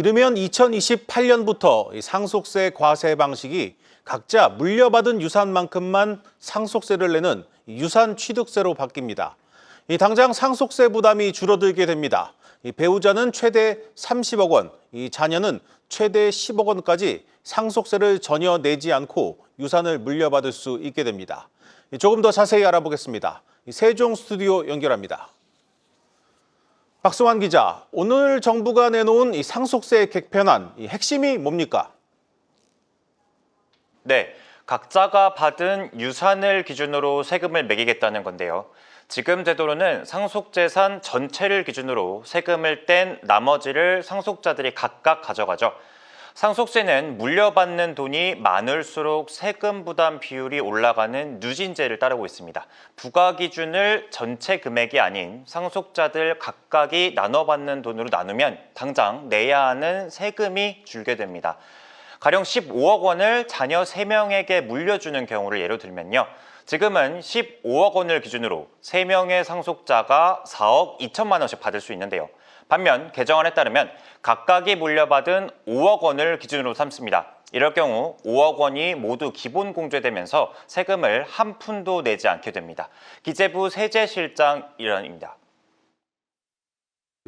이르면 2028년부터 상속세 과세 방식이 각자 물려받은 유산만큼만 상속세를 내는 유산 취득세로 바뀝니다. 당장 상속세 부담이 줄어들게 됩니다. 배우자는 최대 30억 원, 자녀는 최대 10억 원까지 상속세를 전혀 내지 않고 유산을 물려받을 수 있게 됩니다. 조금 더 자세히 알아보겠습니다. 세종 스튜디오 연결합니다. 박수환 기자, 오늘 정부가 내놓은 이 상속세 개편안, 핵심이 뭡니까? 네, 각자가 받은 유산을 기준으로 세금을 매기겠다는 건데요. 지금 제도로는 상속재산 전체를 기준으로 세금을 뗀 나머지를 상속자들이 각각 가져가죠. 상속세는 물려받는 돈이 많을수록 세금 부담 비율이 올라가는 누진제를 따르고 있습니다. 부과 기준을 전체 금액이 아닌 상속자들 각각이 나눠받는 돈으로 나누면 당장 내야 하는 세금이 줄게 됩니다. 가령 15억 원을 자녀 3명에게 물려주는 경우를 예로 들면요. 지금은 15억 원을 기준으로 3명의 상속자가 4억 2천만 원씩 받을 수 있는데요. 반면 개정안에 따르면 각각이 물려받은 5억 원을 기준으로 삼습니다. 이럴 경우 5억 원이 모두 기본 공제되면서 세금을 한 푼도 내지 않게 됩니다. 기재부 세제실장 일원입니다.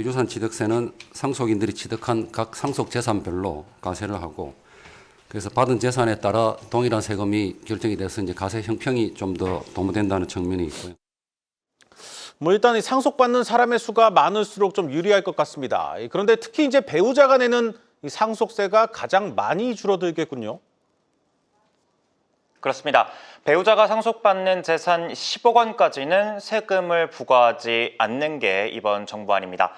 유산 취득세는 상속인들이 취득한 각 상속 재산별로 과세를 하고, 그래서 받은 재산에 따라 동일한 세금이 결정이 돼서 이제 과세 형평이 좀 더 도모된다는 측면이 있고요. 일단 이 상속받는 사람의 수가 많을수록 좀 유리할 것 같습니다. 그런데 특히 이제 배우자가 내는 이 상속세가 가장 많이 줄어들겠군요. 그렇습니다. 배우자가 상속받는 재산 10억 원까지는 세금을 부과하지 않는 게 이번 정부안입니다.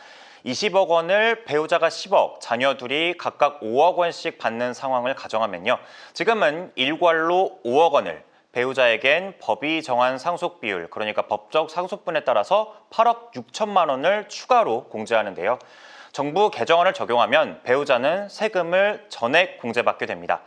20억 원을 배우자가 10억, 자녀 둘이 각각 5억 원씩 받는 상황을 가정하면요. 지금은 일괄로 5억 원을, 배우자에겐 법이 정한 상속 비율, 그러니까 법적 상속분에 따라서 8억 6천만 원을 추가로 공제하는데요. 정부 개정안을 적용하면 배우자는 세금을 전액 공제받게 됩니다.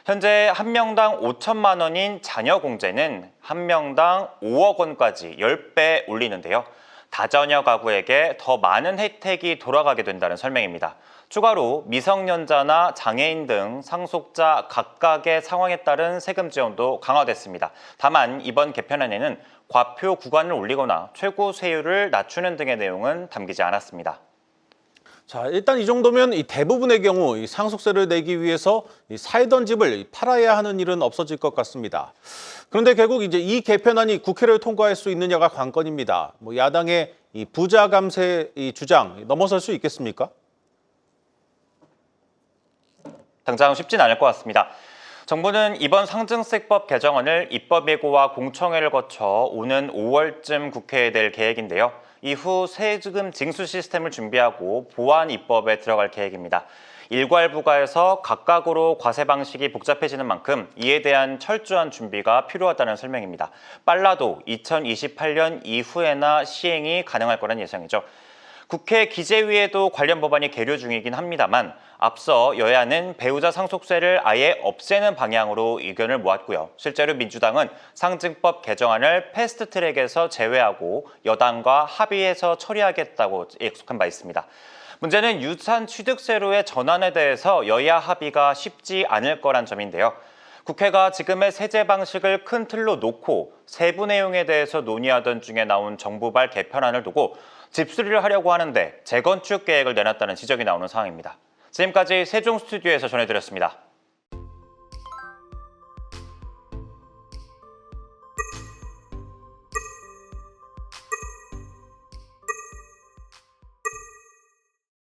현재 한 명당 5천만 원인 자녀 공제는 한 명당 5억 원까지 10배 올리는데요. 다자녀 가구에게 더 많은 혜택이 돌아가게 된다는 설명입니다. 추가로 미성년자나 장애인 등 상속자 각각의 상황에 따른 세금 지원도 강화됐습니다. 다만 이번 개편안에는 과표 구간을 올리거나 최고 세율을 낮추는 등의 내용은 담기지 않았습니다. 자, 일단 이 정도면 이 대부분의 경우 이 상속세를 내기 위해서 살던 집을 팔아야 하는 일은 없어질 것 같습니다. 그런데 결국 이제 이 개편안이 국회를 통과할 수 있느냐가 관건입니다. 야당의 이 부자 감세 이 주장 넘어설 수 있겠습니까? 당장 쉽진 않을 것 같습니다. 정부는 이번 상증세법 개정안을 입법 예고와 공청회를 거쳐 오는 5월쯤 국회에 낼 계획인데요. 이후 세금 징수 시스템을 준비하고 보완 입법에 들어갈 계획입니다. 일괄 부과에서 각각으로 과세 방식이 복잡해지는 만큼 이에 대한 철저한 준비가 필요하다는 설명입니다. 빨라도 2028년 이후에나 시행이 가능할 거란 예상이죠. 국회 기재위에도 관련 법안이 계류 중이긴 합니다만 앞서 여야는 배우자 상속세를 아예 없애는 방향으로 의견을 모았고요. 실제로 민주당은 상증법 개정안을 패스트트랙에서 제외하고 여당과 합의해서 처리하겠다고 약속한 바 있습니다. 문제는 유산 취득세로의 전환에 대해서 여야 합의가 쉽지 않을 거란 점인데요. 국회가 지금의 세제 방식을 큰 틀로 놓고 세부 내용에 대해서 논의하던 중에 나온 정부발 개편안을 두고 집수리를 하려고 하는데 재건축 계획을 내놨다는 지적이 나오는 상황입니다. 지금까지 세종 스튜디오에서 전해드렸습니다.